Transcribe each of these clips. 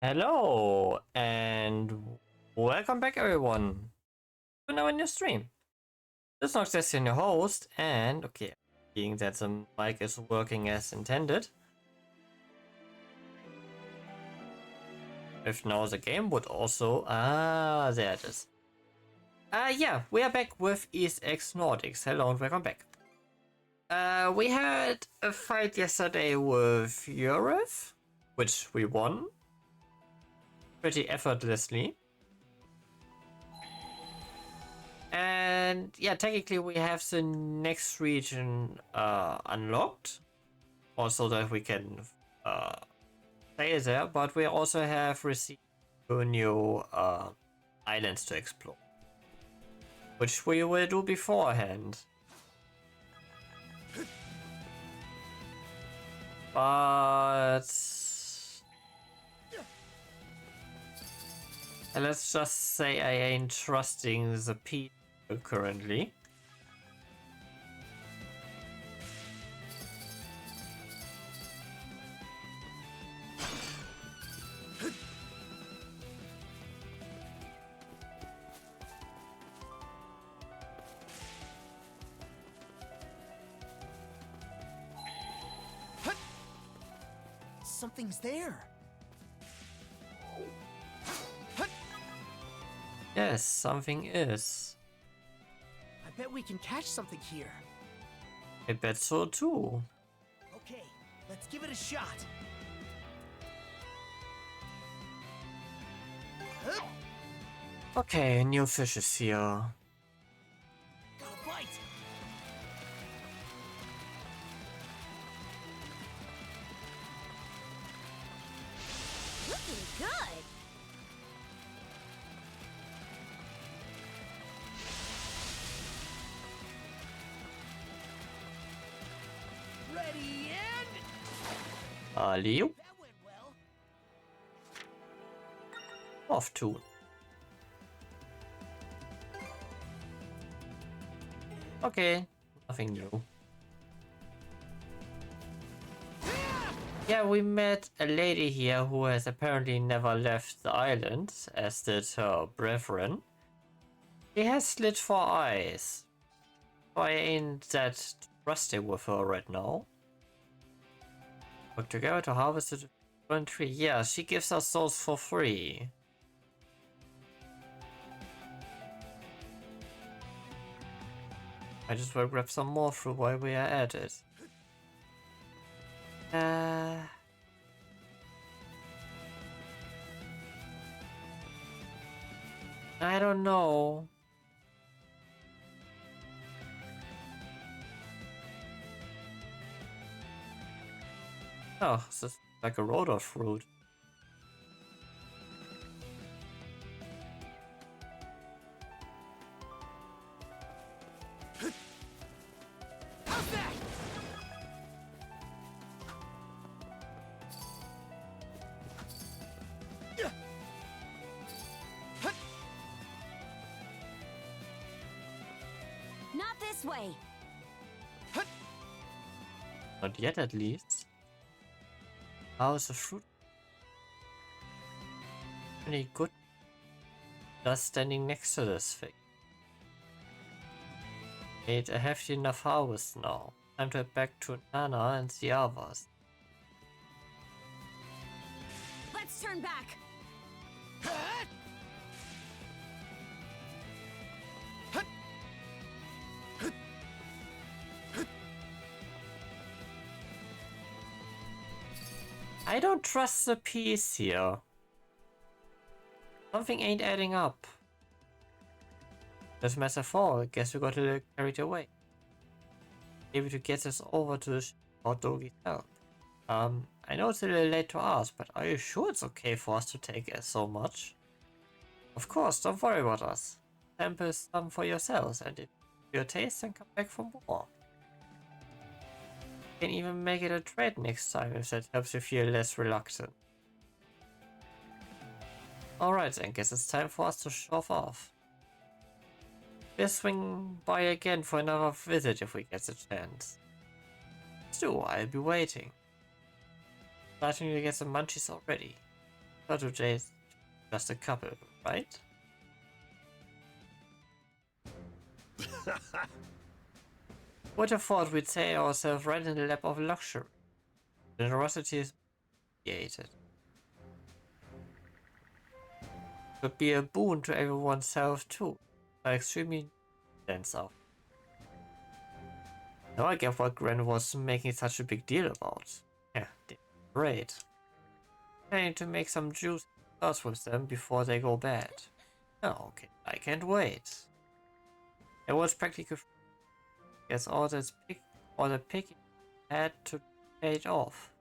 Hello and welcome back everyone to another new stream. This is Nox Destin, your host, and okay, being that the mic is working as intended. If now the game would also there it is. Yeah, we are back with X Nordics. Hello and welcome back. We had a fight yesterday with Europe, which we won pretty effortlessly. And yeah, technically we have the next region unlocked, also that we can stay there, but we also have received 2 new islands to explore, which we will do beforehand. But let's just say I ain't trusting the people currently. Something's there. Yes, something is. I bet we can catch something here. I bet so too. Okay, let's give it a shot. Okay, new fish is here. Got a bite. Looking good. Ready and Liu, that went well. off to. Okay, nothing new. Yeah, we met a lady here who has apparently never left the island, as did her brethren. She has slit 4 eyes. So I ain't that trusting with her right now. Work together to harvest a different tree. Yeah, she gives us those for free. I just will grab some more fruit while we are at it. I don't know. Oh, this is like a road of fruit. How's that? Not this way. Not yet, at least. How's the fruit? Really good. Just standing next to this thing. Made a hefty enough harvest now. Time to head back to Nana and the others. Let's turn back. I don't trust the piece here. Something ain't adding up. This metaphor, I guess we got a little carried away. Maybe to get us over to Doggy's help. I know it's a little late to ask, but are you sure it's okay for us to take so much? Of course, don't worry about us. Sample some for yourselves, and if your taste, then come back for more. You can even make it a trade next time if that helps you feel less reluctant. Alright then, guess it's time for us to shove off. We'll swing by again for another visit if we get the chance. Do, I'll be waiting. Starting to get some munchies already. Not today, just a couple, right? Would have thought we'd say ourselves right in the lap of luxury. Generosity is created. Could be a boon to everyone's health too. Are extremely dense out. Now I get what Gren was making such a big deal about. Yeah, great. I need to make some juice sauce with them before they go bad. Oh, okay, I can't wait. It was practically guess all the picking had to paid off.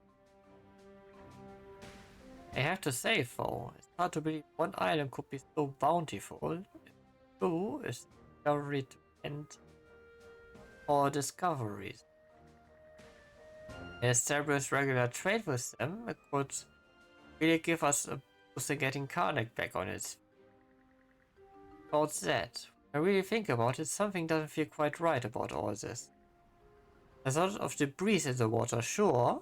I have to say though, it's hard to believe one island could be so bountiful. Two is discovery to end all discoveries. And establish regular trade with them, it could really give us a boost in getting Karnak back on its feet. About that, when I really think about it, something doesn't feel quite right about all this. There's a lot of debris in the water, sure,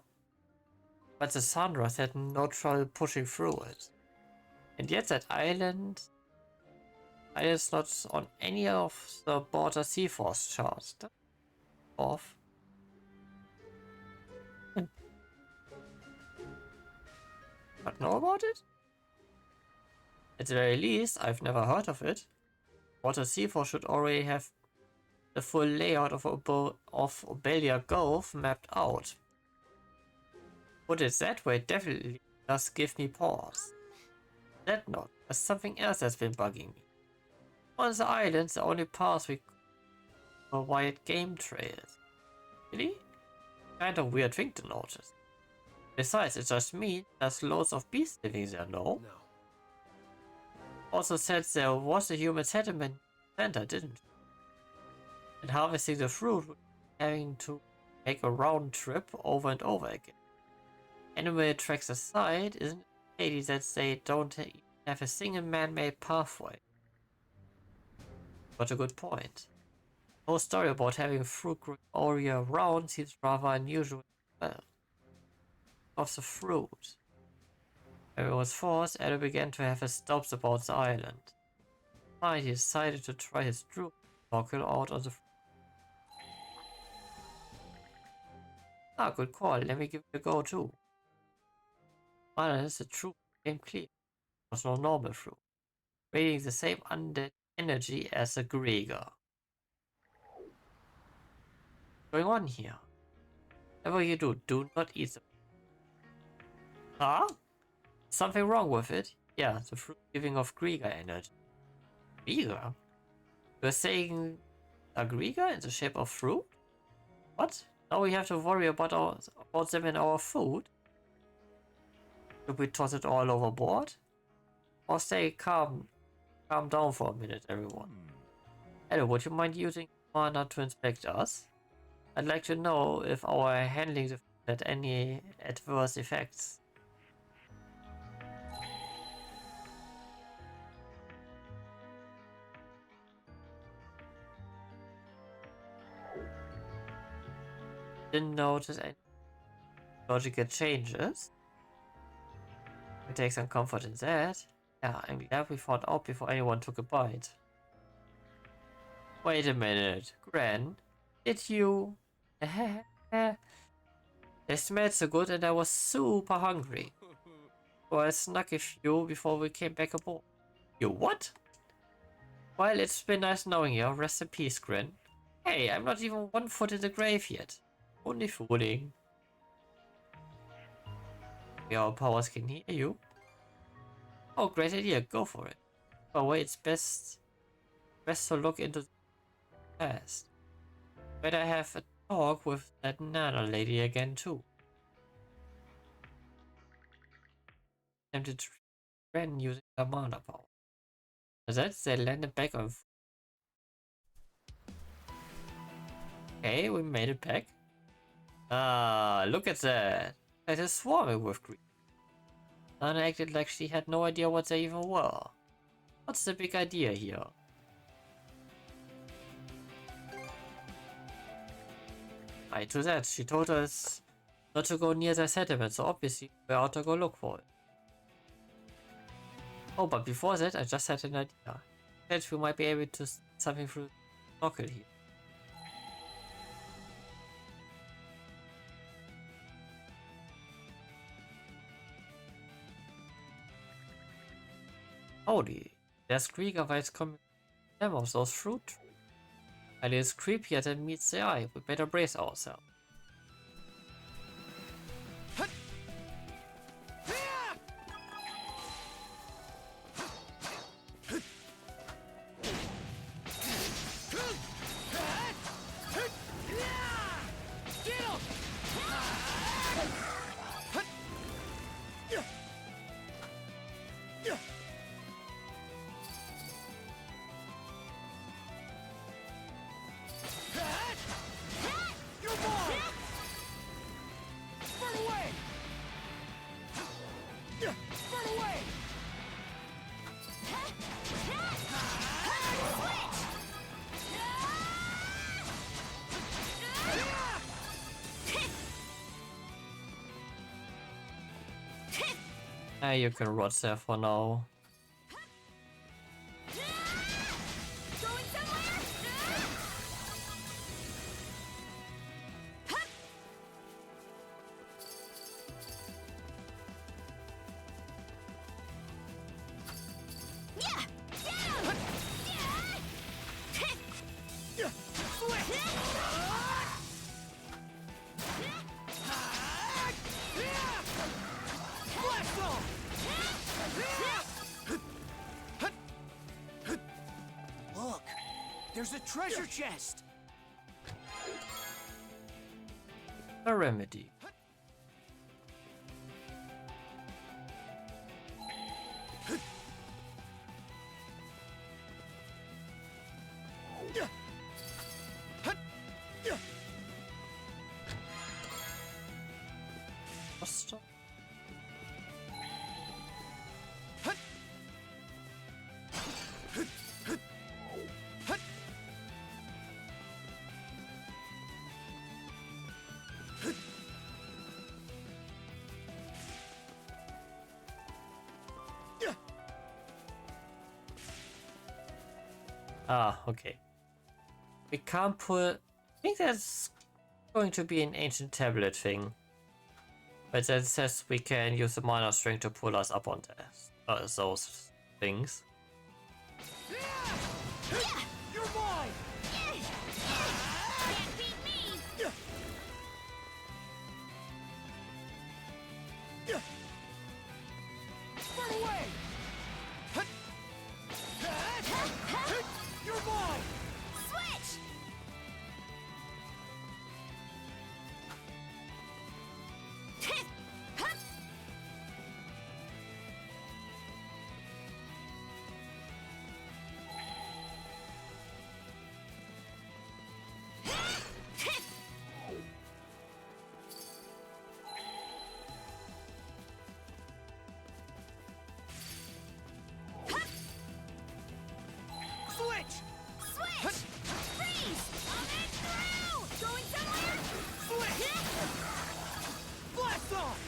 but the Sandras had no trouble pushing through it. And yet that island is not on any of the border sea force charts. Off. Not know about it? At the very least, I've never heard of it. Water sea force should already have the full layout of Obelia Gulf mapped out. Put it that way definitely does give me pause. That note, there's something else that's been bugging me. On the islands, the only paths we were wired game trails. Really? Kind of weird thing to notice. Besides, it just means there's loads of beasts living there, no? No. Also said there was a human settlement center, didn't it? And harvesting the fruit, having to make a round trip over and over again. Anyway, tracks aside, isn't it pity that they don't have a single man-made pathway? But a good point. The whole story about having fruit growing all year round seems rather unusual as well. Of the fruit. When it was forced, Edo began to have his doubts about the island. Finally, he decided to try his true snorkel out on the fruit. Ah, good call. Let me give it a go too. Unless the truth became clear. It was no normal fruit. Radiating the same undead energy as a Grieger. What's going on here? Whatever you do, do not eat them. Huh? Something wrong with it? Yeah, the fruit giving off Grieger energy. Grieger? You're saying a Grieger in the shape of fruit? What? Now we have to worry about them in our food? Should we toss it all overboard? Or stay calm down for a minute, everyone. Hello, would you mind using mana to inspect us? I'd like to know if our handling the food had any adverse effects. Didn't notice any logical changes. We take some comfort in that. Yeah, I'm glad we found out before anyone took a bite. Wait a minute, Gran, did you? They smelled so good and I was super hungry. So I snuck a few before we came back aboard. You what? Well, it's been nice knowing you. Rest in peace, Gran. Hey, I'm not even 1 foot in the grave yet. Only fooling. Our powers can hear you. Oh, great idea. Go for it. By the way, it's best to look into the past. Better have a talk with that Nana lady again too. Attempted to run using the mana power. That's they landed back on. Okay, we made it back. Ah, look at that. It is swarming with green. Nana acted like she had no idea what they even were. What's the big idea here? Right to that, she told us not to go near the settlement, so obviously we ought to go look for it. Oh, but before that, I just had an idea. That we might be able to see something through the snorkel here. Howdy, there's Krieger while it's coming from of those fruit trees. And it's creepier than meets the eye. We better brace ourselves. You can rot there for now. Going somewhere? Yeah! Get him! Look, there's a treasure chest. A remedy. Stop. Ah, okay. We can't pull... I think that's going to be an ancient tablet thing. But that says we can use the mana string to pull us up on those things. You're mine. Can't beat me! Run away. You're mine. Switch! Switch. Switch! Freeze! Coming through! Going somewhere? Switch. Blast off.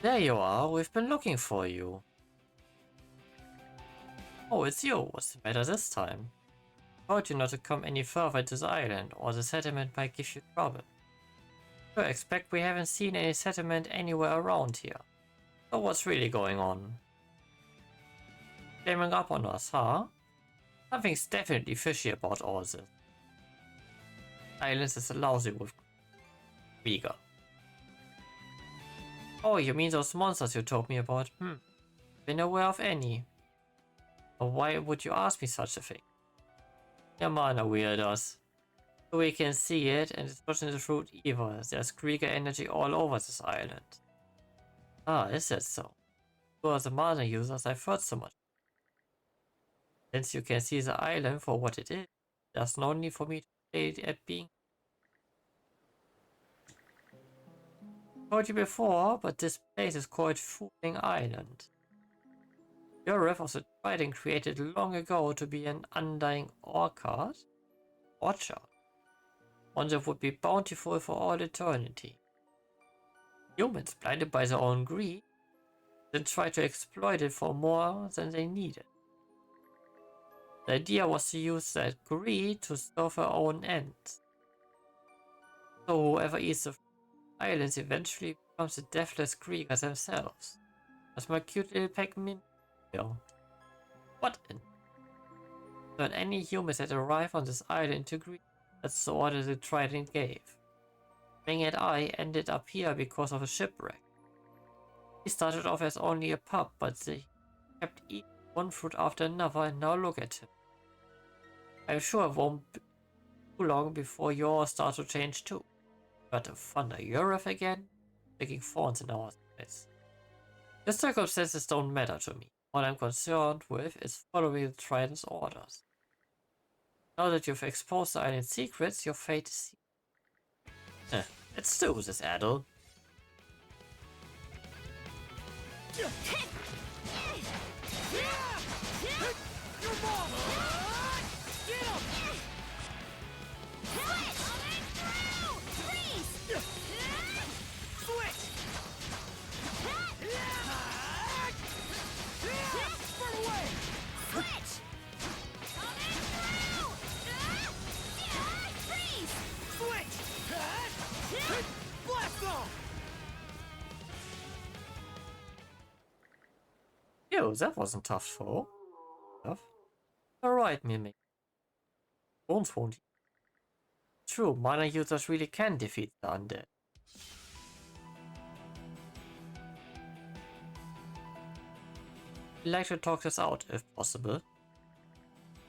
There you are, we've been looking for you. Oh, it's you. What's the matter this time? I told you not to come any further to the island, or the settlement might give you trouble. I expect we haven't seen any settlement anywhere around here. So what's really going on? Claiming up on us, huh? Something's definitely fishy about all this. Islands is lousy with Vega. Oh, you mean those monsters you told me about? Been aware of any. But why would you ask me such a thing? Your mana weirdos. So we can see it, and it's not in the fruit either. There's Krieger energy all over this island. Ah, is that so? For the mana users I've heard so much. Since you can see the island for what it is, there's no need for me to play at being. I told you before, but this place is called Fooling Island. Your riff was a trident created long ago to be an undying orchard. One that would be bountiful for all eternity. Humans, blinded by their own greed, then tried to exploit it for more than they needed. The idea was to use that greed to serve their own ends. So whoever eats the islands eventually becomes the deathless Krieger themselves. That's my cute little Pac-Man. What in? Turn any humans that arrive on this island to greed. That's the order the Trident gave. Ming and I ended up here because of a shipwreck. He started off as only a pup, but they kept eating one fruit after another, and now look at him. I'm sure it won't be too long before yours start to change too. But to thunder Europe again? Taking thorns in our sides. The circumstances don't matter to me. What I'm concerned with is following the Trident's orders. Now that you've exposed the island's secrets, your fate is sealed. Let's do this, Adel. Your mom! Get him! Switch! Burn away! Switch! Coming through! Freeze! Switch! Blast off! Yo, that wasn't tough for. Tough. Alright, Mimic. Bones won't. True, mana users really can defeat the undead. I'd like to talk this out, if possible.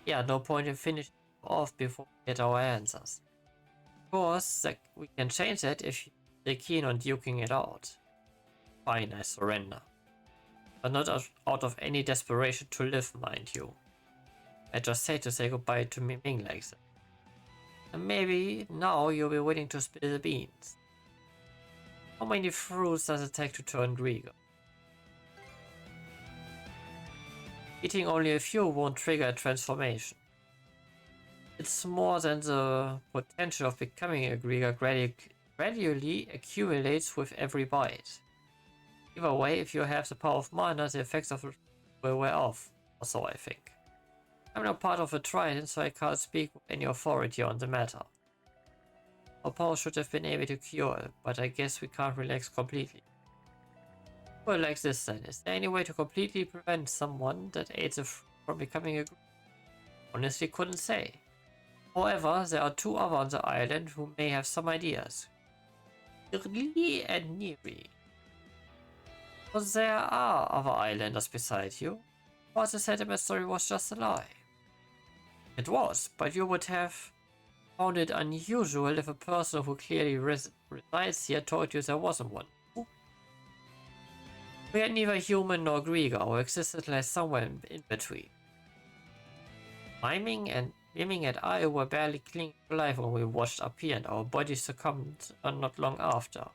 Yeah, no point in finishing off before we get our answers. Of course, we can change that if you're keen on duking it out. Fine, I surrender. But not out of any desperation to live, mind you. I just hate to say goodbye to Miming like that. And maybe now you'll be willing to spill the beans. How many fruits does it take to turn Grieger? Eating only a few won't trigger a transformation. It's more than the potential of becoming a Grieger gradually accumulates with every bite. Either way, if you have the power of mana, the effects of it will wear off, or so I think. I'm not part of a Trident, so I can't speak with any authority on the matter. Our power should have been able to cure it, but I guess we can't relax completely. Well, like this then, is there any way to completely prevent someone that ate the fruit from becoming a group? Honestly couldn't say. However, there are two others on the island who may have some ideas. Irli and Niri. So there are other islanders beside you, or the settlement story was just a lie. It was, but you would have found it unusual if a person who clearly resides here told you there wasn't one. We are neither human nor Grieger, or existed like somewhere in between. Miming and I were barely clinging to life when we washed up here, and our bodies succumbed not long after.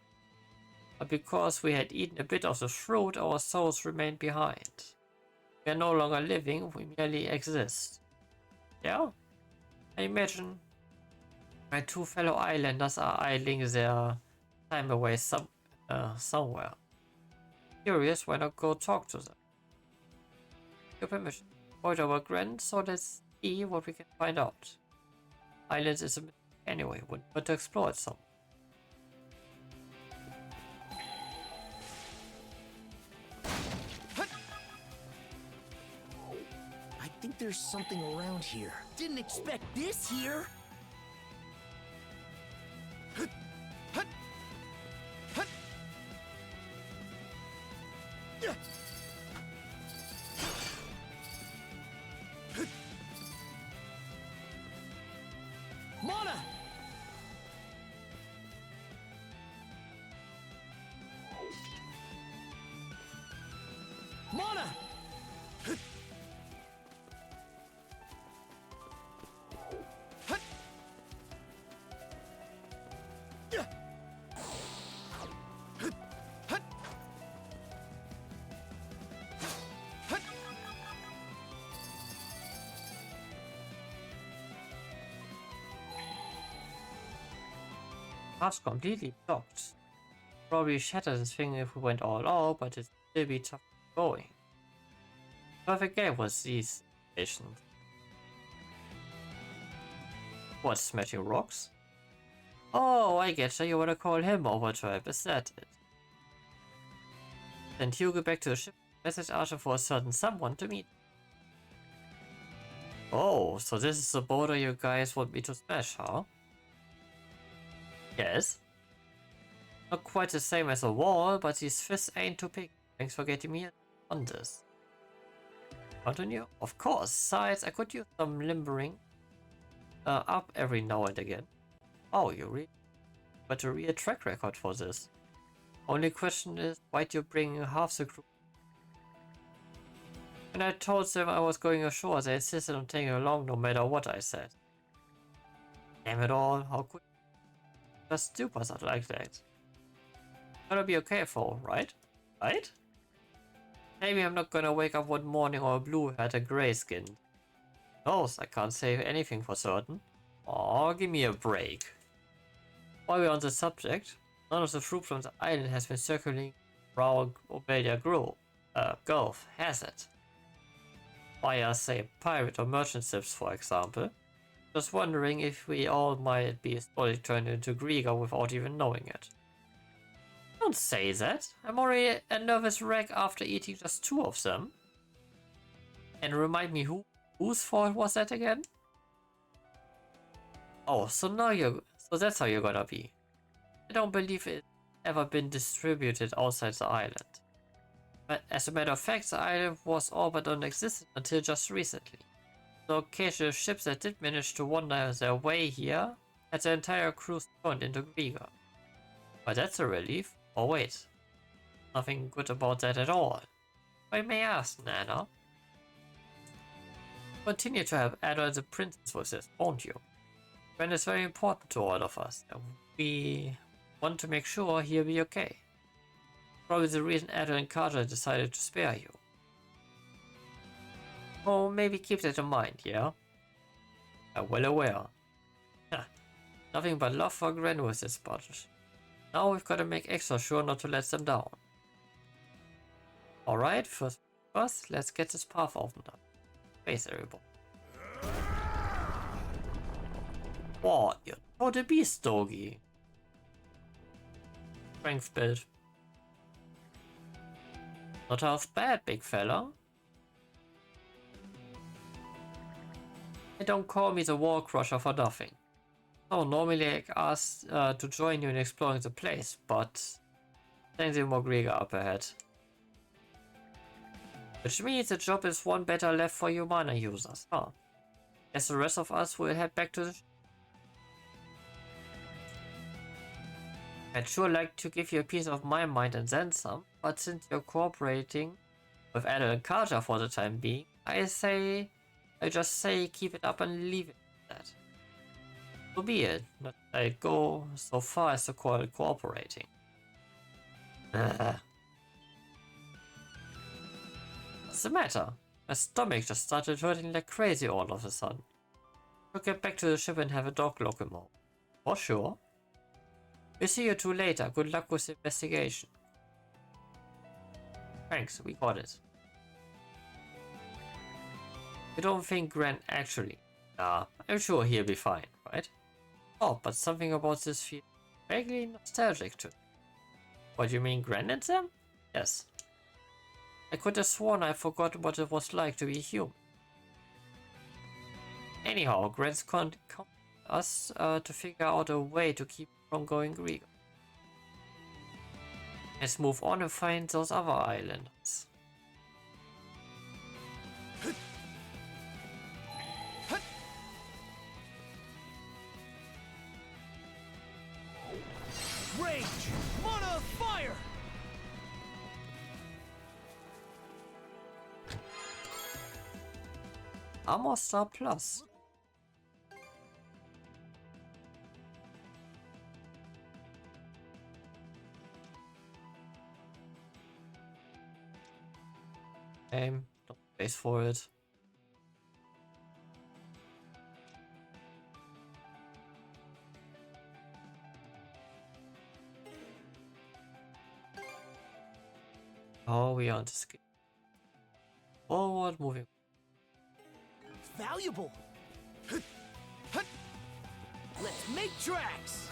But because we had eaten a bit of the fruit, our souls remained behind. We are no longer living, we merely exist. Yeah? I imagine my two fellow islanders are idling their time away somewhere. Curious, why not go talk to them? Your permission. Avoid our grand, so let's see what we can find out. Islands is a mistake anyway, wouldn't want to explore it some. I think there's something around here. Didn't expect this here. Mana! Mana! Path's completely blocked. Probably shatter this thing if we went all out, but it'd still be tough going. Perfect game was these stations. What, smashing rocks? Oh, I get you wanna call him Overdrive, is that it? Then Hugo back to the ship, message Archer for a certain someone to meet. Oh, so this is the border you guys want me to smash, huh? Yes. Not quite the same as a wall, but these fists ain't too big. Thanks for getting me on this. Continue? Of course. Besides, I could use some limbering up every now and again. Oh, you really got a real track record for this. Only question is, why'd you bring half the crew? When I told them I was going ashore, they insisted on taking along no matter what I said. Damn it all, how could you just stupid like that? Gonna be okay for, right? Right? Maybe I'm not gonna wake up one morning or a blue-haired and gray-skinned. Knows, I can't say anything for certain. Aw, give me a break. While we're on the subject, none of the fruit from the island has been circling around Obelia Gulf, has it? Via, say, pirate or merchant ships, for example. Just wondering if we all might be slowly turned into Grieger without even knowing it. Don't say that. I'm already a nervous wreck after eating just 2 of them. And remind me whose fault was that again? Oh, so that's how you're gonna be. I don't believe it's ever been distributed outside the island. But as a matter of fact, the island was all but non-existent until just recently. The occasional ships that did manage to wander their way here had their entire crew turned into Grieger. But that's a relief. Oh wait, nothing good about that at all. If I may ask, Nana. Continue to help Ada and the princess with this, won't you? Gwen is very important to all of us, and we want to make sure he'll be okay. Probably the reason Ada and Carter decided to spare you. Oh, maybe keep that in mind, yeah? I'm well aware. Nothing but love for Gwen with this bunch. Now we've got to make extra sure not to let them down. Alright, first, let's get this path opened up. Face everybody. What? You're not a beast, doggy. Strength build. Not half bad, big fella. Hey, don't call me the wall crusher for nothing. No, normally I ask to join you in exploring the place, but there's more Grieger up ahead. Which means the job is one better left for you mana users, huh? As the rest of us will head back to the... I'd sure like to give you a piece of my mind and then some, but since you're cooperating with Ada and Carter for the time being, I just say keep it up and leave it at that. So be it, but I go so far as to call it cooperating. What's the matter? My stomach just started hurting like crazy all of a sudden. We'll get back to the ship and have a dog locomotive. For sure. We'll see you two later. Good luck with the investigation. Thanks, we got it. You don't think Grant actually... Nah, I'm sure he'll be fine, right? Oh, but something about this feels vaguely nostalgic to me. What, you mean Grant and them? Yes. I could have sworn I forgot what it was like to be human. Anyhow, Grant's contacted us to figure out a way to keep from going Grieger. Let's move on and find those other islands. Rage! Mana fire! Armor Star Plus. Don't space for it. Oh, we are on the scale. Forward, moving. Valuable. Let's make tracks.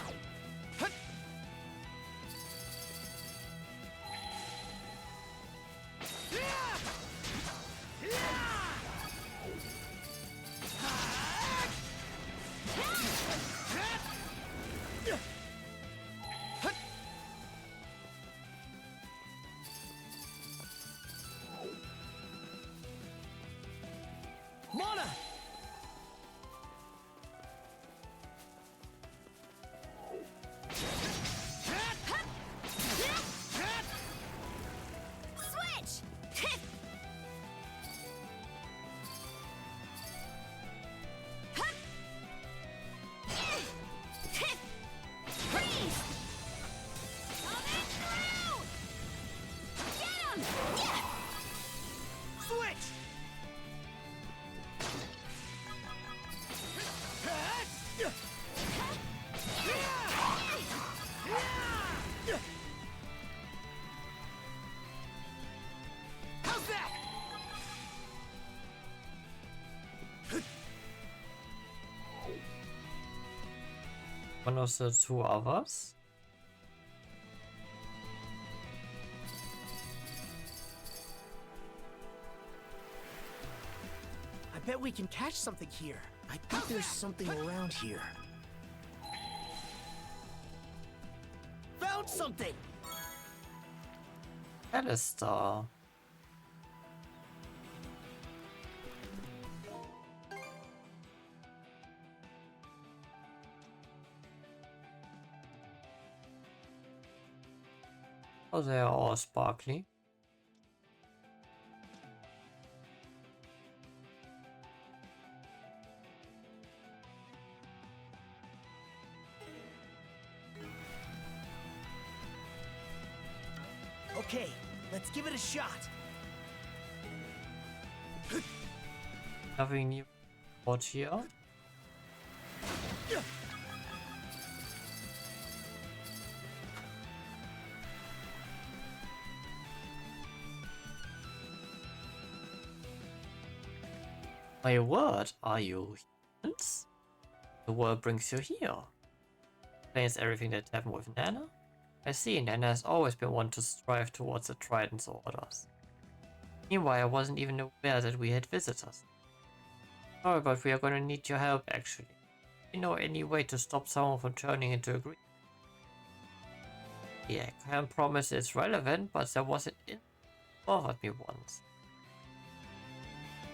Mana! Switch! Freeze! Coming through! Get him! Switch! How's that? One of the two others. I bet we can catch something here. I think there's something around here. Found something! Alistair. Oh, they are all sparkly. Okay, let's give it a shot. Nothing new out here. My word, are you humans? The world brings you here. Explains everything that happened with Nana. I see, Nana has always been one to strive towards the Trident's orders. Meanwhile, I wasn't even aware that we had visitors. Sorry, but we are gonna need your help actually. Do you know any way to stop someone from turning into a green? Yeah, I can't promise it's relevant, but there was an bothered me once.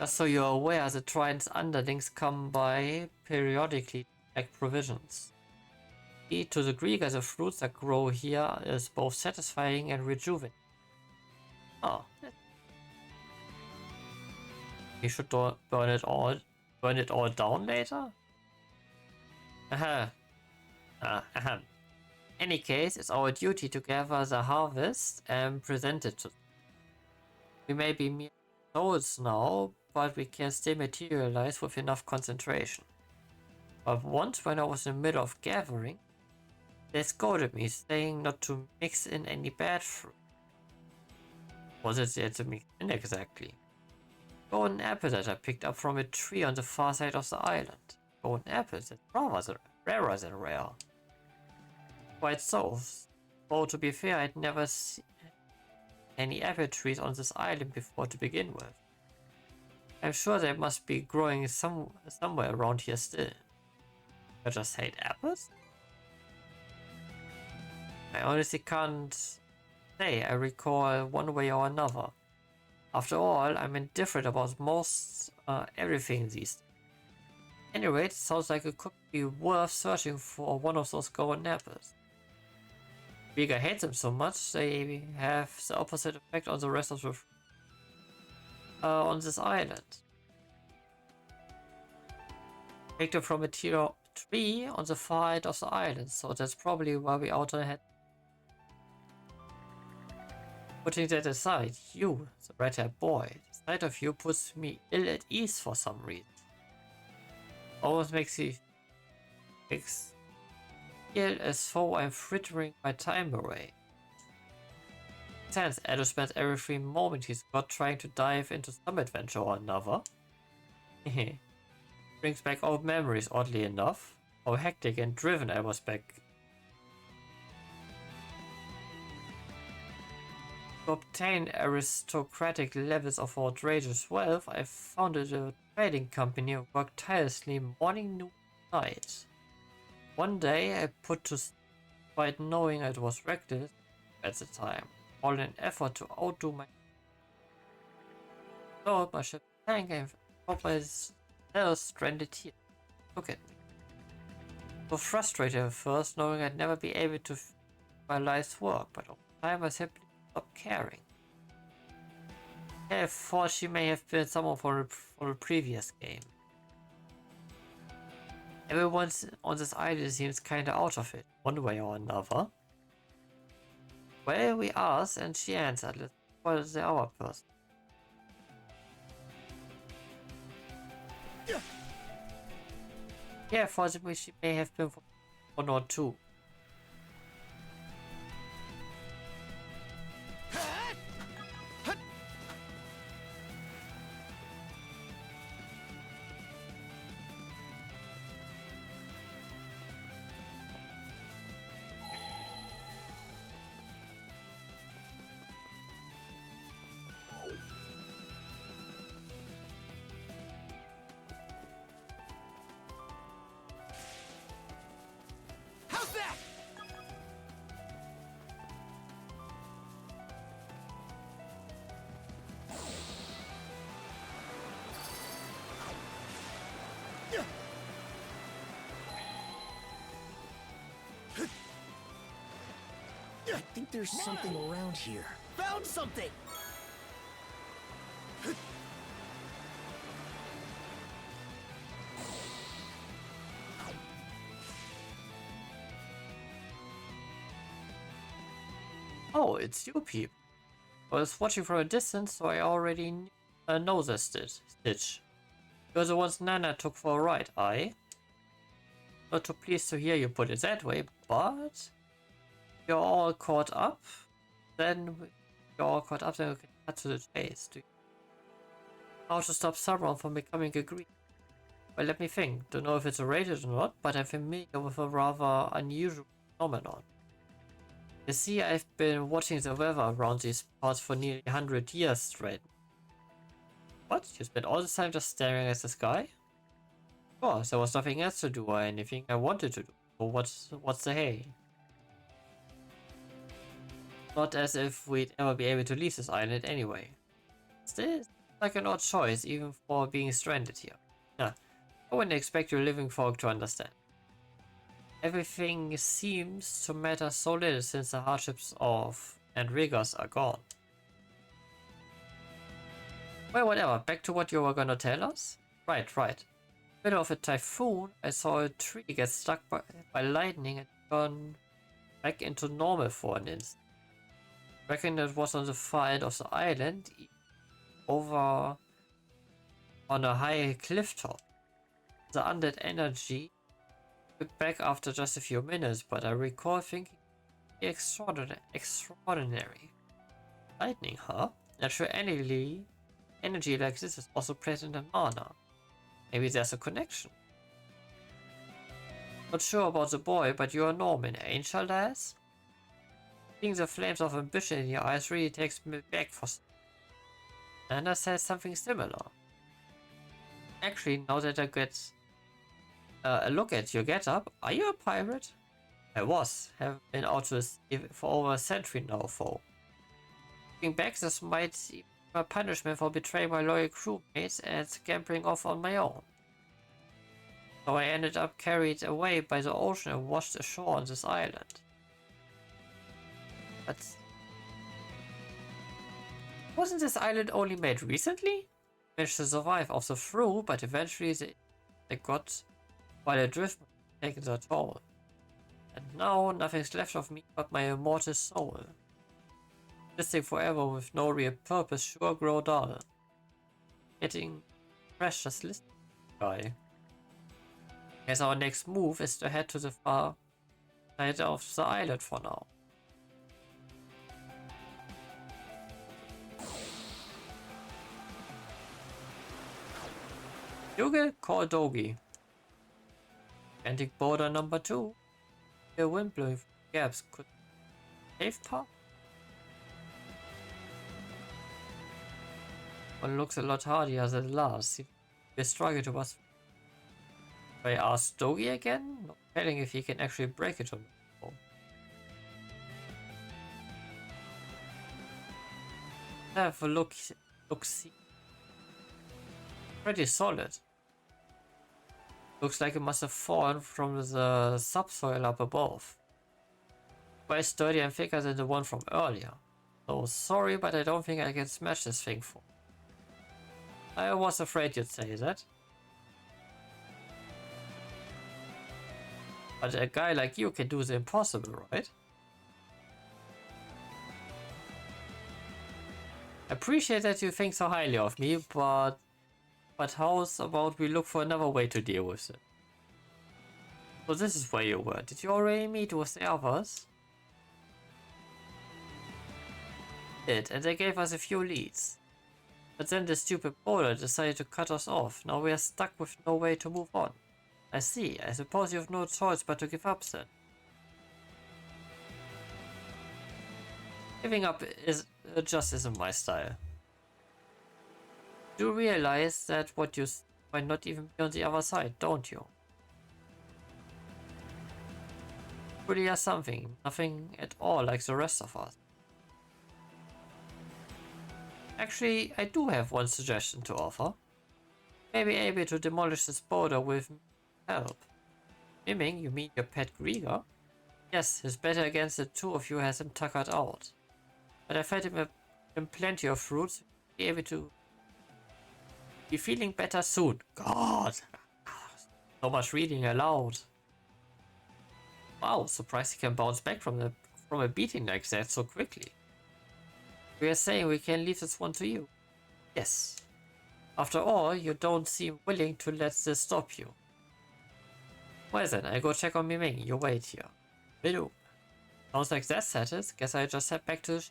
Just so you're aware, the Trident's underlings come by periodically to collect provisions. Eat to the Grieger, the fruits that grow here is both satisfying and rejuvenating. Oh. We should burn it all down later? Any case, it's our duty to gather the harvest and present it to them. We may be mere souls now, but we can still materialize with enough concentration. But once when I was in the middle of gathering, they scolded me, saying not to mix in any bad fruit. What is there to mix in exactly? Golden apple that I picked up from a tree on the far side of the island. Golden apples, that's rather rarer than rare. Quite so. Though to be fair, I'd never seen any apple trees on this island before to begin with. I'm sure they must be growing somewhere around here still. I just hate apples? I honestly can't say I recall one way or another. After all, I'm indifferent about most everything these days. Anyway, it sounds like it could be worth searching for one of those golden apples. Vega hates them so much, they have the opposite effect on the rest of the on this island. Picked them from a tree on the far end of the island, so that's probably where we ought to head. Putting that aside, you, the red-haired boy, the sight of you puts me ill at ease for some reason. Almost makes me feel as though I'm frittering my time away. sense. Edo spends every free moment he's got trying to dive into some adventure or another. Brings back old memories, oddly enough. How hectic and driven I was back. To obtain aristocratic levels of outrageous wealth, I founded a trading company and worked tirelessly morning, noon, night. One day I put to despite knowing it was reckless at the time, all in an effort to outdo my so my ship sank and found myself stranded here. Look at me. So frustrated at first, knowing I'd never be able to finish my life's work, but over time I simply stopped caring. I thought she may have been someone for a previous game. Everyone on this island seems kinda out of it, one way or another. Well, we asked, and she answered. Let's follow the other person. Yeah, possibly she may have been for one or two. How's that? I think there's something around here. Found something! Oh, it's you people. I was watching from a distance, so I already know the Stitch. You're the ones Nana took for a ride, Not too pleased to hear you put it that way, but you're all caught up. Then we can cut to the chase. How to stop someone from becoming a Greek? Well, let me think. Don't know if it's rated or not, but I'm familiar with a rather unusual phenomenon. You see, I've been watching the weather around these parts for nearly 100 years straight. What? You spent all the time just staring at the sky? Of course, there was nothing else to do or anything I wanted to do. So what's the hay? Not as if we'd ever be able to leave this island anyway. Still, it's like an odd choice, even for being stranded here. Nah, I wouldn't expect your living folk to understand. Everything seems to matter so little since the hardships and rigors are gone. Well, whatever, back to what you were gonna tell us? Right. Middle of a typhoon, I saw a tree get struck by lightning and turn back into normal for an instant. Reckon it was on the far end of the island, over on a high cliff top. The undead energy back after just a few minutes, but I recall thinking extraordinary. Lightning, huh? Natural energy like this is also present in mana. Maybe there's a connection. Not sure about the boy, but you're Norman, ain't you, lass? Seeing the flames of ambition in your eyes really takes me back for Anna says something similar. Actually, now that I get a look at your getup, are you a pirate? I was. Have been out to sea for over a century now, though. Looking back, this might be my punishment for betraying my loyal crewmates and scampering off on my own. So I ended up carried away by the ocean and washed ashore on this island. But wasn't this island only made recently? Managed to survive off the through, but eventually they got while adrift, taking their toll. And now nothing's left of me but my immortal soul. Existing forever with no real purpose sure grow dull. Getting precious listening guy. Guess our next move is to head to the far side of the island for now. Dougal, call Dogi. Gigantic border number 2. The wind blowing gaps could save part. One looks a lot hardier than last. We struggle to pass. I ask Dogi again? Not telling if he can actually break it or not. Have a look see. Pretty solid. Looks like it must have fallen from the subsoil up above. Quite sturdy and thicker than the one from earlier. So sorry, but I don't think I can smash this thing for. I was afraid you'd say that. But a guy like you can do the impossible, right? I appreciate that you think so highly of me, but how's about we look for another way to deal with it? So this is where you were. Did you already meet with the others? And they gave us a few leads. But then the stupid boulder decided to cut us off. Now we are stuck with no way to move on. I see. I suppose you have no choice but to give up then. Giving up just isn't my style. You realize that what you might not even be on the other side, don't you? Really are something, nothing at all like the rest of us. Actually, I do have one suggestion to offer. Maybe able to demolish this boulder with help. Miming, you mean your pet Grieger? Yes, his battle against the two of you has him tuckered out. But I fed him plenty of fruits to be able to be feeling better soon. God! So much reading aloud. Wow, surprised he can bounce back from a beating like that so quickly. We are saying we can leave this one to you. Yes. After all, you don't seem willing to let this stop you. Well then, I go check on Miming. You wait here. Will do. Sounds like that's settled. Guess I just head back to the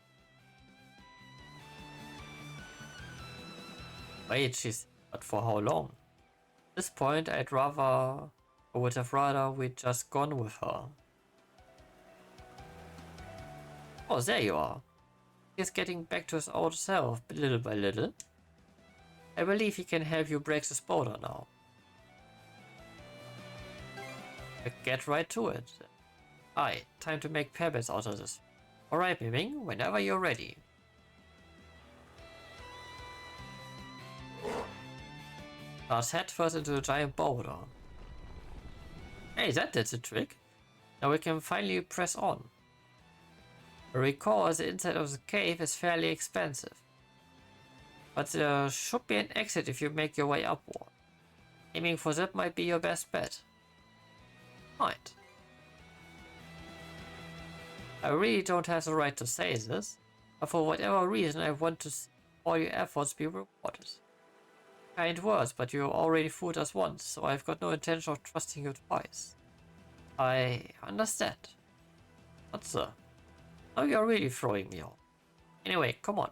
Wait, but for how long? At this point, would have rather we'd just gone with her. Oh, there you are. He's getting back to his old self, little by little. I believe he can help you break this boulder now. Get right to it. Aye, time to make pebbles out of this. Alright, Miming, whenever you're ready. Let's head first into the giant boulder. Hey, that did the trick. Now we can finally press on. Recall the inside of the cave is fairly expensive. But there should be an exit if you make your way upward. Aiming for that might be your best bet. Right. I really don't have the right to say this, but for whatever reason I want to see all your efforts be rewarded. Kind words, but you already fooled us once, so I've got no intention of trusting you twice. I understand. What the? Now you're really throwing me off. Anyway, come on.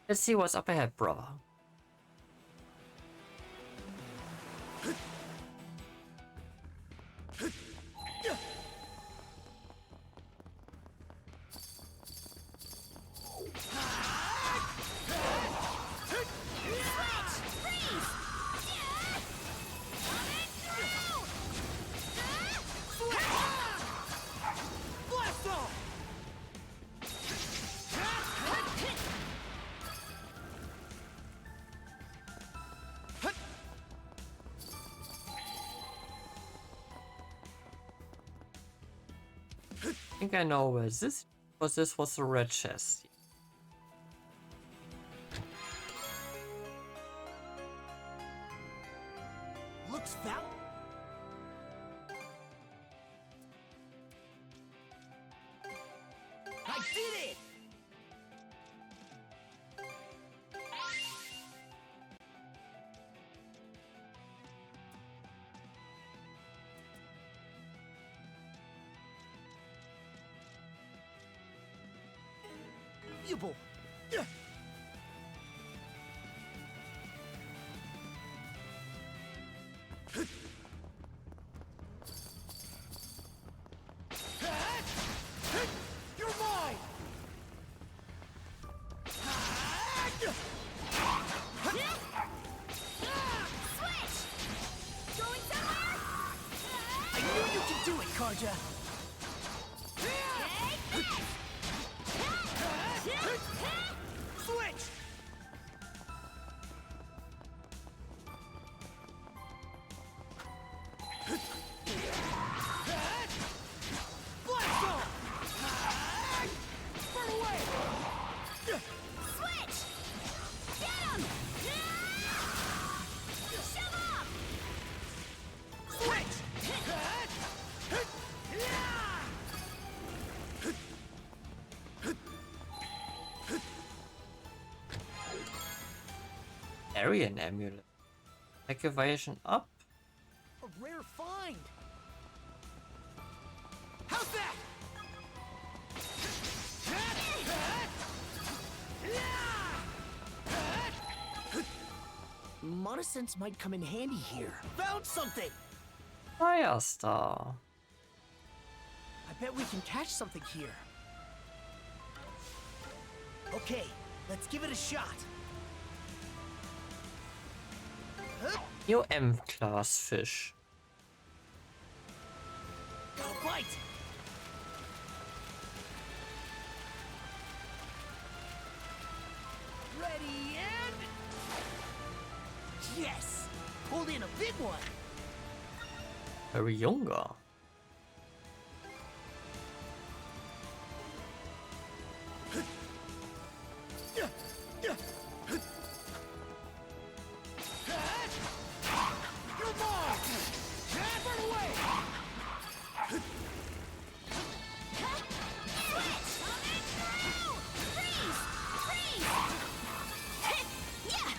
Let's see what's up ahead, brother. I think I know where this was. This was the red chest. Looks foul. I did it! Valuable. Gotcha. Switch. Blast off. Burn away. Switch! Get him! Shove off! Switch. Aryan amulet. Activation up. A rare find. How's that? Monosense might come in handy here. Found something! Firestar. I bet we can catch something here. Okay, let's give it a shot. New M-class fish. Got a bite! Ready and... Yes! Pulled in a big one! Very younger. You're mine! Burn away! Switch! Freeze! Freeze! Yeah!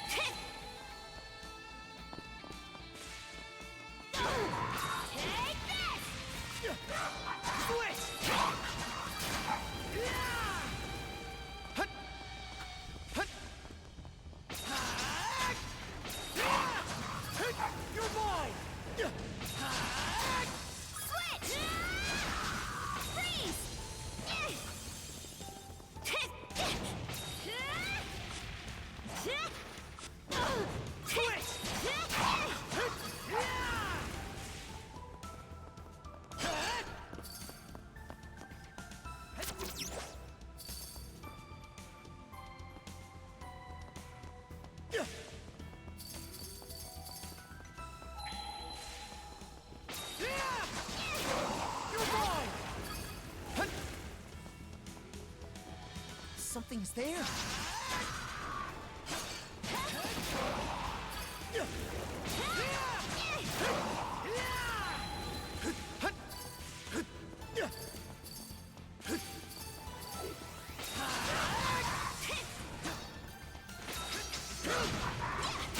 Take this! Switch! You're mine! Switch! Freeze! Switch! You're mine! Something's there.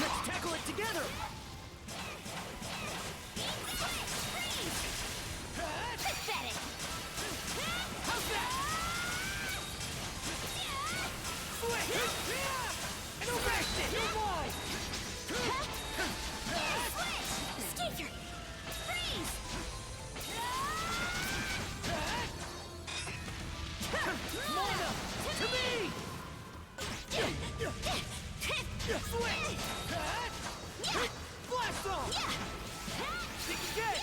Let's tackle it together! Pathetic! How's that? Switch! And erase it! You're mine! Skeeter! Freeze! Mana! To me! Switch! Blast off! Think again!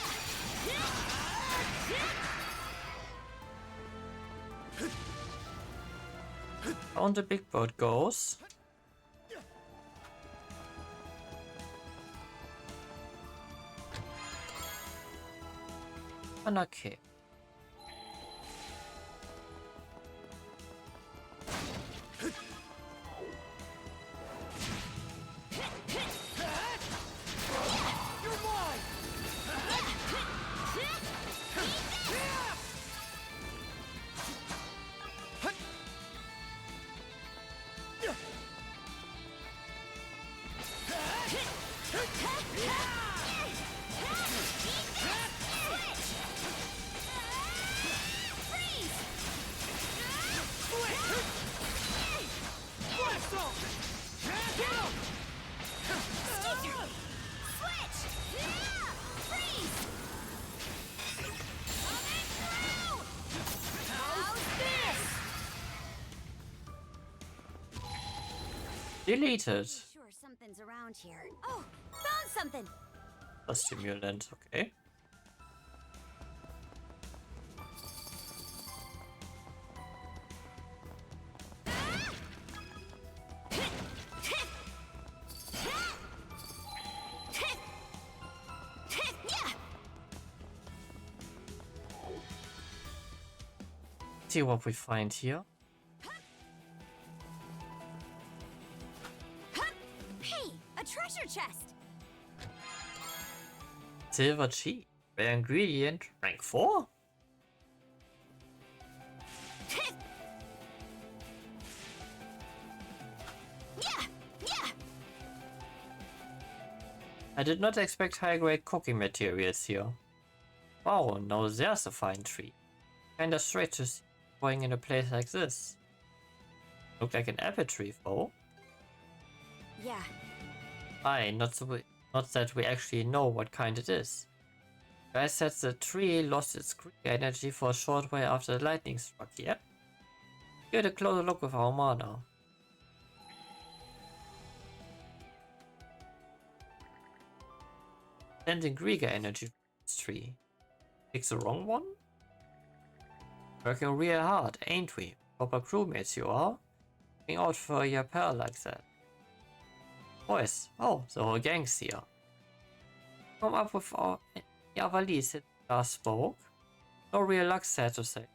On the big boat goes. Anake. You're mine! Blast off! Get him! Skeeter! Switch! Freeze! Coming through! How's this? Deleted. Sure, something's around here. Oh, found something! A stimulant, okay. See what we find here. Hey, a treasure chest. Silver cheese. Rare ingredient. Rank 4? Yeah, yeah. I did not expect high-grade cooking materials here. Wow, now there's a fine tree. Kinda straight to see growing in a place like this. Looked like an apple tree though. Yeah. Aye, not that we actually know what kind it is. Guy said the tree lost its Greek energy for a short while after the lightning struck, yeah? Get a closer look with our mana. Sending Greek energy from this tree. Pick the wrong one? Working real hard, ain't we? Proper crewmates you are. Looking out for your pal like that. Boys, oh, the whole gang's here. Come up with our other leads since last spoke. No real luck, sad to say.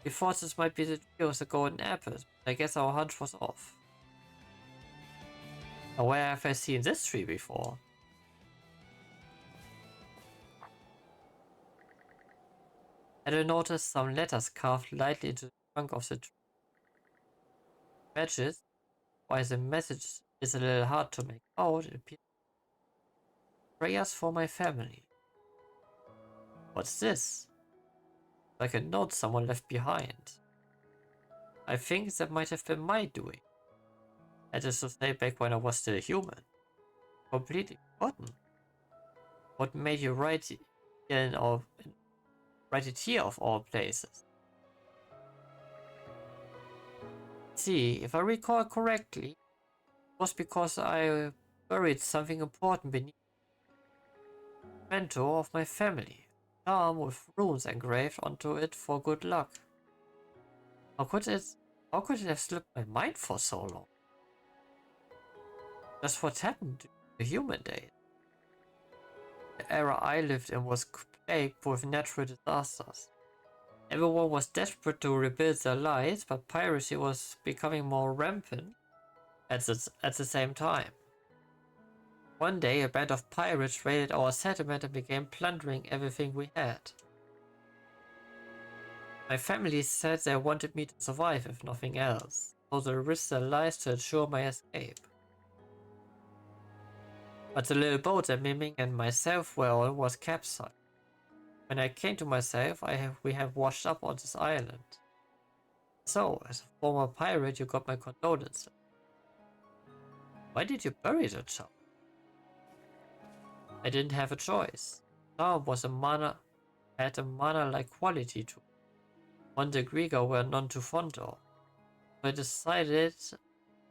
We thought this might be the tree with the golden apples, but I guess our hunch was off. Now where have I seen this tree before? Had I noticed some letters carved lightly into the trunk of the tree? Matches, while the message is a little hard to make out, it appears prayers for my family. What's this? Like a note someone left behind. I think that might have been my doing. That is to say, back when I was still human. Completely forgotten. What made you write it here of all places? See, if I recall correctly, it was because I buried something important beneath the memento of my family. A charm with runes engraved onto it for good luck. How could it have slipped my mind for so long? Just what happened to the human days. The era I lived in was plagued with natural disasters. Everyone was desperate to rebuild their lives, but piracy was becoming more rampant at the same time. One day, a band of pirates raided our settlement and began plundering everything we had. My family said they wanted me to survive if nothing else, so they risked their lives to ensure my escape. But the little boat that Miming and myself were on was capsized. When I came to myself, we have washed up on this island. So, as a former pirate, you got my condolences. Why did you bury the child? I didn't have a choice. Charm was had a mana-like quality to it. One the Grieger were none too fond of. So I decided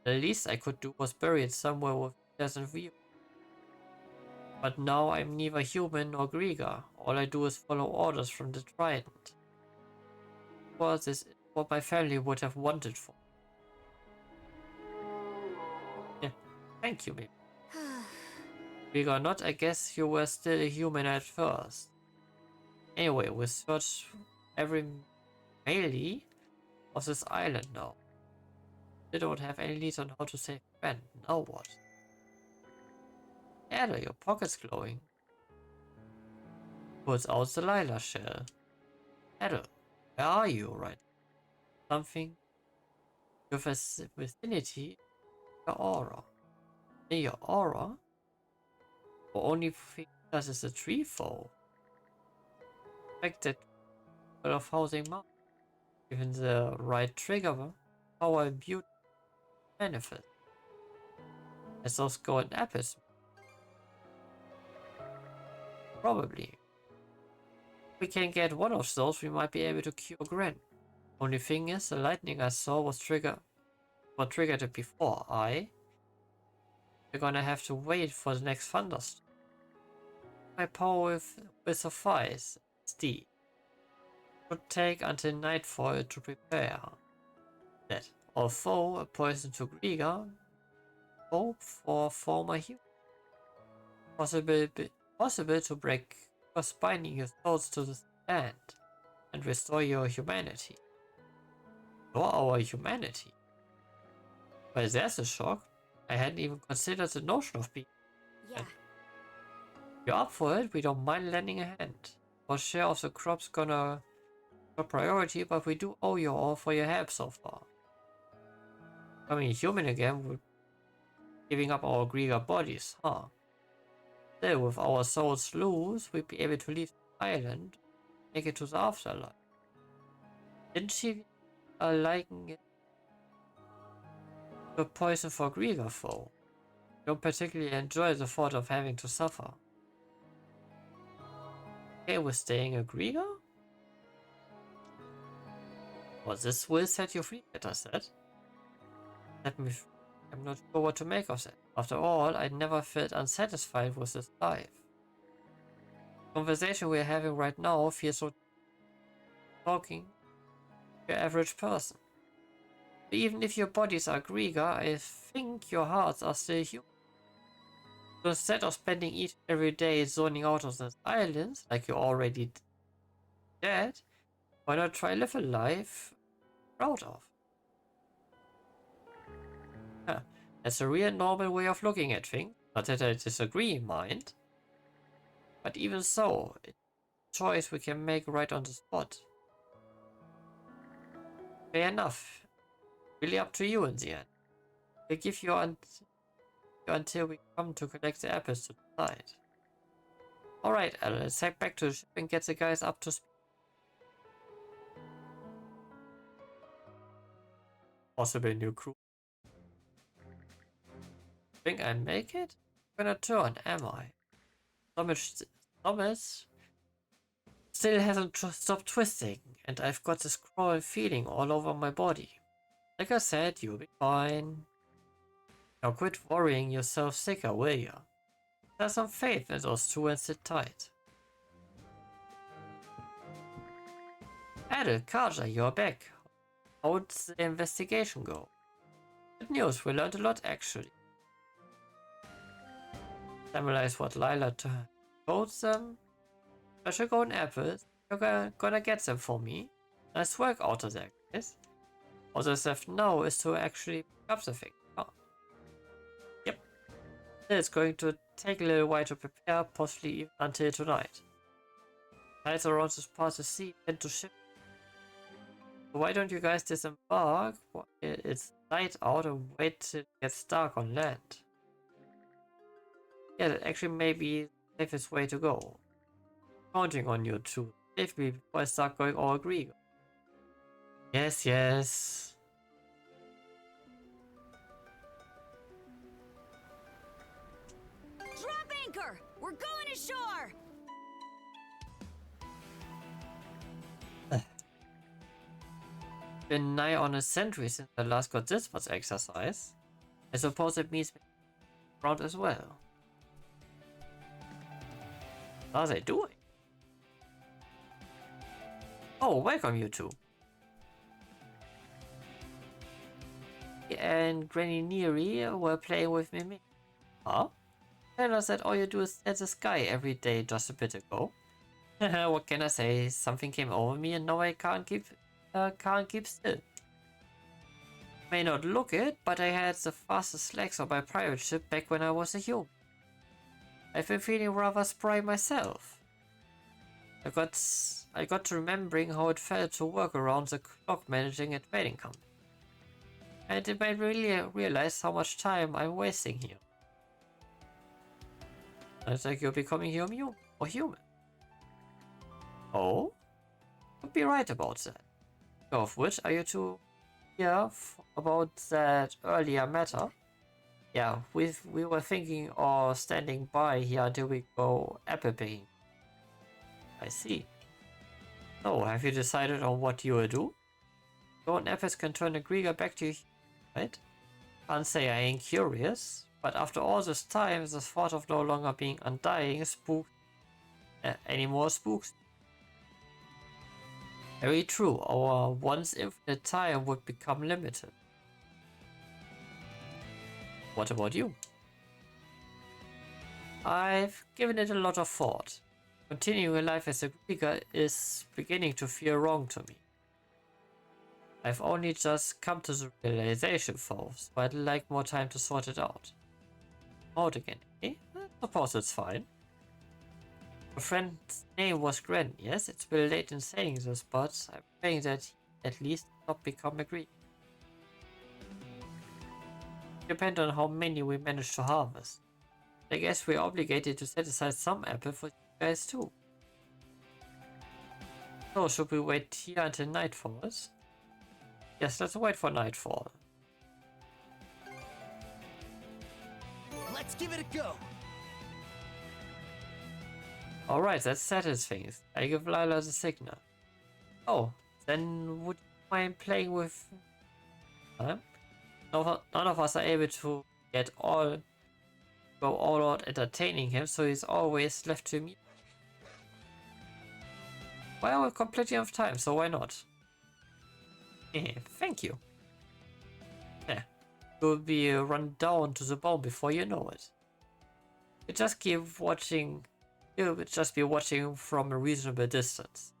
the least I could do was bury it somewhere with a pleasant view. But now I'm neither human nor Grieger. All I do is follow orders from the Trident. Well, this is what my family would have wanted for. Yeah, thank you, maybe. Grieger not, I guess you were still a human at first. Anyway, we searched every melee of this island now. They don't have any leads on how to save Ben. Now what? Ada, your pocket's glowing. Pulls out the Lila shell. Ada, where are you right now? Something with a vicinity your aura. In your aura? Or only thing that is a tree fall. Expected of housing mark. Given the right trigger, power and beauty benefit. As those golden apples. Probably. If we can get one of those, we might be able to cure Gren. Only thing is, the lightning I saw was triggered it before. We're gonna have to wait for the next thunderstorm. My power will suffice. Steve. Would take until nightfall to prepare. That, although a poison to Grieger, hope for former hero. Possible to break or binding your thoughts to the land and restore your humanity. or our humanity. Well, there's a shock. I hadn't even considered the notion of being. Yeah. If you're up for it, we don't mind lending a hand. Our share of the crop's gonna a priority, but we do owe you all for your help so far. Becoming human again would giving up our Grieger bodies, huh? Still, with our souls loose, we'd be able to leave the island, make it to the afterlife. Didn't she liken it to a poison for Grieger foe? Don't particularly enjoy the thought of having to suffer. Okay, we're staying a Grieger? Well, this will set you free, Peter said. I'm not sure what to make of that. After all, I never felt unsatisfied with this life. The conversation we're having right now feels so talking to your average person. But even if your bodies are Grieger, I think your hearts are still human. So instead of spending each and every day zoning out on those islands, like you already did, why not try live a life proud of? Huh. That's a real normal way of looking at things. Not that I disagree, mind. But even so, it's a choice we can make right on the spot. Fair enough. Really up to you in the end. We'll give you until we come to collect the apples to decide. Alright, let's head back to the ship and get the guys up to speed. Possible new crew. Think I make it? I'm gonna turn, am I? Thomas still hasn't stopped twisting, and I've got this crawling feeling all over my body. Like I said, you'll be fine. Now quit worrying yourself sicker, will ya? Have some faith in those two and sit tight. Adel, Kaja, you're back. How'd the investigation go? Good news, we learned a lot actually. Summarize what Lila told them. Special golden apples. You're gonna get them for me. Nice work out of there, guys. All that's left now is to actually pick up the thing. Oh. Yep. It's going to take a little while to prepare, possibly even until tonight. Tides around this part of the sea tend to shift. So why don't you guys disembark? It's light out and wait till it gets dark on land. Yeah, that actually may be the safest way to go. Counting on you two. Save me before I start going all green. Yes, yes. Drop anchor! We're going ashore! Been nigh on a century since I last got this much exercise. I suppose it means around as well. How are they doing? Oh, welcome you two. And Granny Neary were playing with me. Huh? Tell us that all you do is stare at the sky every day just a bit ago. What can I say? Something came over me and now I can't keep still. May not look it, but I had the fastest legs on my pirate ship back when I was a human. I've been feeling rather spry myself. I got to remembering how it felt to work around the clock managing a trading company. And it made me really realize how much time I'm wasting here. It's like you're becoming human. Oh? Could be right about that. Of which, are you two here about that earlier matter? Yeah, we were thinking of standing by here until we go apple picking. I see. So, have you decided on what you will do? Golden apples can turn a Grieger back to you, right? Can't say I ain't curious, but after all this time, the thought of no longer being undying anymore spooks. Very true, our once infinite time would become limited. What about you? I've given it a lot of thought. Continuing a life as a Grieger is beginning to feel wrong to me. I've only just come to the realization, folks, so I'd like more time to sort it out. Out again, eh? I suppose it's fine. My friend's name was Gren, yes? It's a bit late in saying this, but I'm praying that he at least not become a Greek. Depend on how many we manage to harvest. I guess we're obligated to set aside some apple for you guys too. So, should we wait here until night falls? Yes, let's wait for nightfall. Let's give it a go. Alright, that settles things. I give Lila the signal. Oh, then would you mind playing with him? None of us are able to go all out entertaining him, so he's always left to me. Well, we're completely of time, so why not? Thank you. Yeah, you'll be run down to the bone before you know it. You just keep watching. You'll just be watching from a reasonable distance.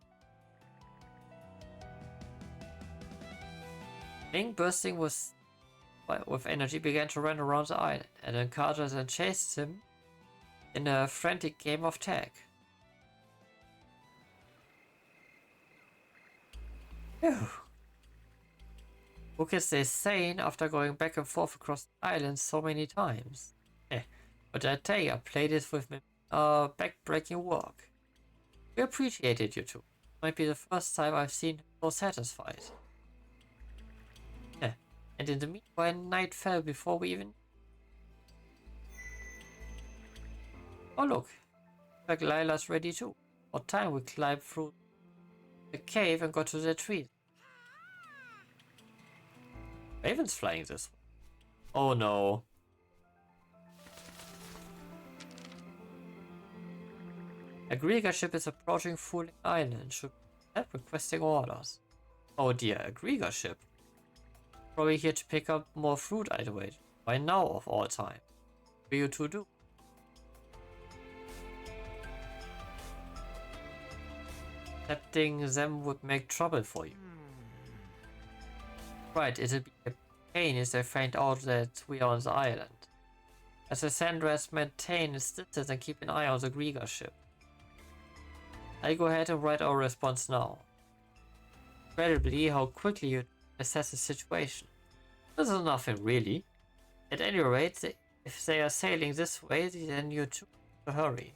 Ming, bursting with energy, began to run around the island and encountered and chased him in a frantic game of tag. Phew. Who can stay sane after going back and forth across the island so many times? But I tell you, I played it with me. Back-breaking work. We appreciated you two. Might be the first time I've seen him so satisfied. And in the meanwhile, night fell before we even... Oh look, like Lila's ready too. What time we climbed through the cave and got to the tree. Raven's flying this way. Oh no. A Grieger ship is approaching Fooling Island. Should be requesting orders. Oh dear, a Grieger ship. Probably here to pick up more fruit, I'd wait. By now of all time. What do you two do? Accepting them would make trouble for you. Right, it'll be a pain if they find out that we are on the island. As the Sandrats maintain its distance and keep an eye on the Grieger ship. I'll go ahead and write our response now. Incredibly how quickly you assess the situation. This is nothing really. At any rate, if they are sailing this way, then you two have to hurry.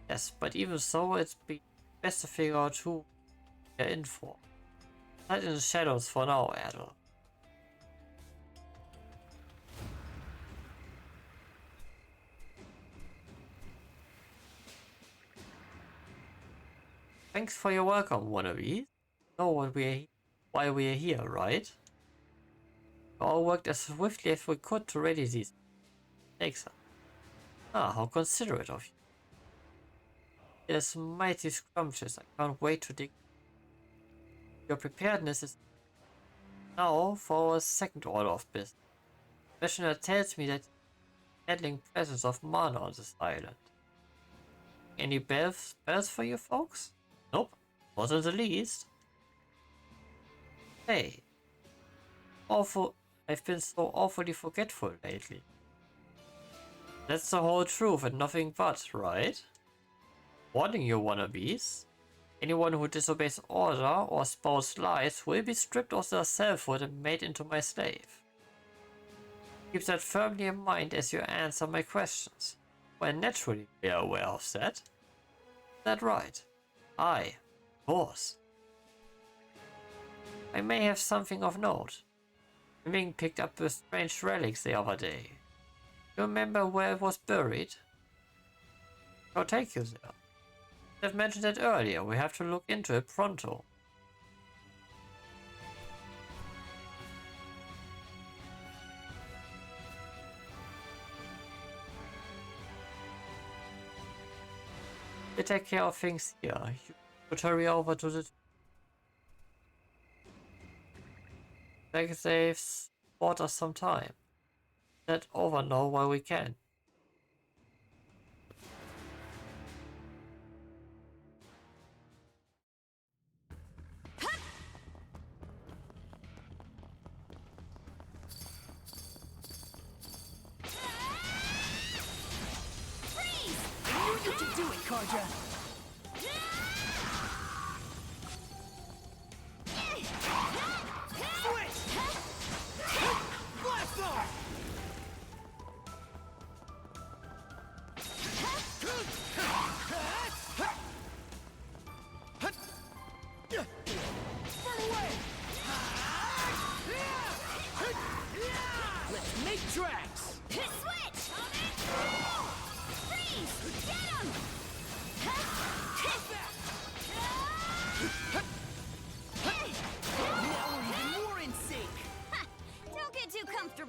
Yes, but even so, it'd be best to figure out who you're in for. Hide in the shadows for now, Adel. Thanks for your welcome, wannabe. Know why we're here, right? We all worked as swiftly as we could to ready these takes. Ah, how considerate of you. It is mighty scrumptious. I can't wait to dig. Your preparedness is now for a second order of business. The Commissioner tells me that handling presence of mana on this island. Any bells for you folks? Nope, not in the least. Hey, I've been so awfully forgetful lately. That's the whole truth and nothing but, right? Warning you wannabes. Anyone who disobeys order or spouts lies will be stripped of their selfhood and made into my slave. Keep that firmly in mind as you answer my questions. Well, naturally we are aware of that. Is that right? Aye, of course. I may have something of note. Ming picked up a strange relic the other day. You remember where it was buried? I'll take you there. I've mentioned it earlier, we have to look into it pronto. We take care of things here. You should hurry over to the... Like they've bought us some time. Get over now while we can.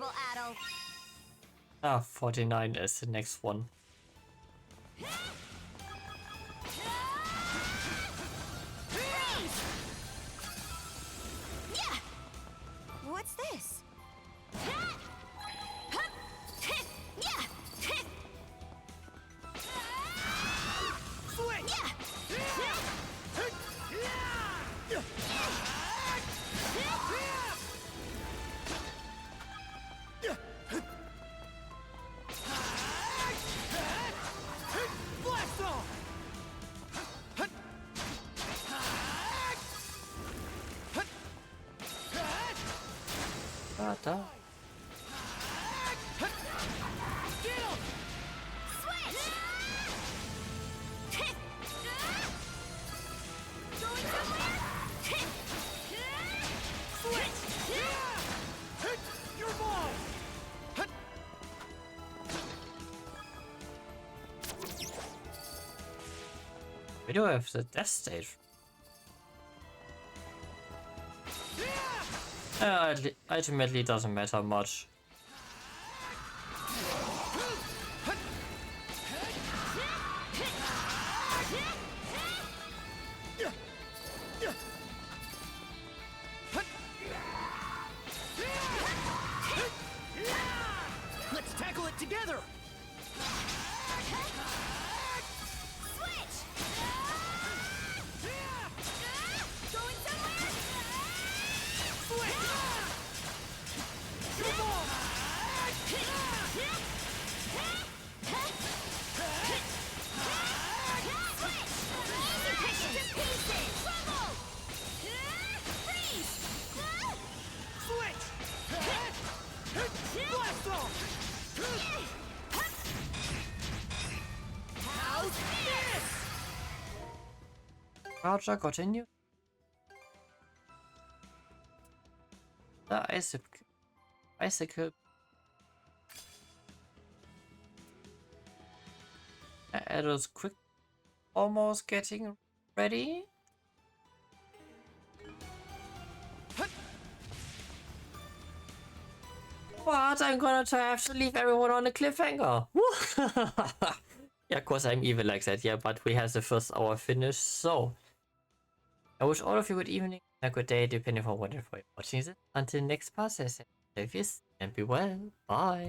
terrible, Adel. Ah, 49 is the next one. Yeah. What's this? Da. We do have the death stage. Ultimately doesn't matter much. Let's tackle it together! Roger, continue. The icicle. Ado's quick, almost getting ready. What? I'm gonna have to leave everyone on a cliffhanger. Yeah, of course I'm evil like that, yeah, but we have the first hour finished, so I wish all of you good evening, a good day, depending on whenever you're watching this. Until next part, I say, and be well. Bye.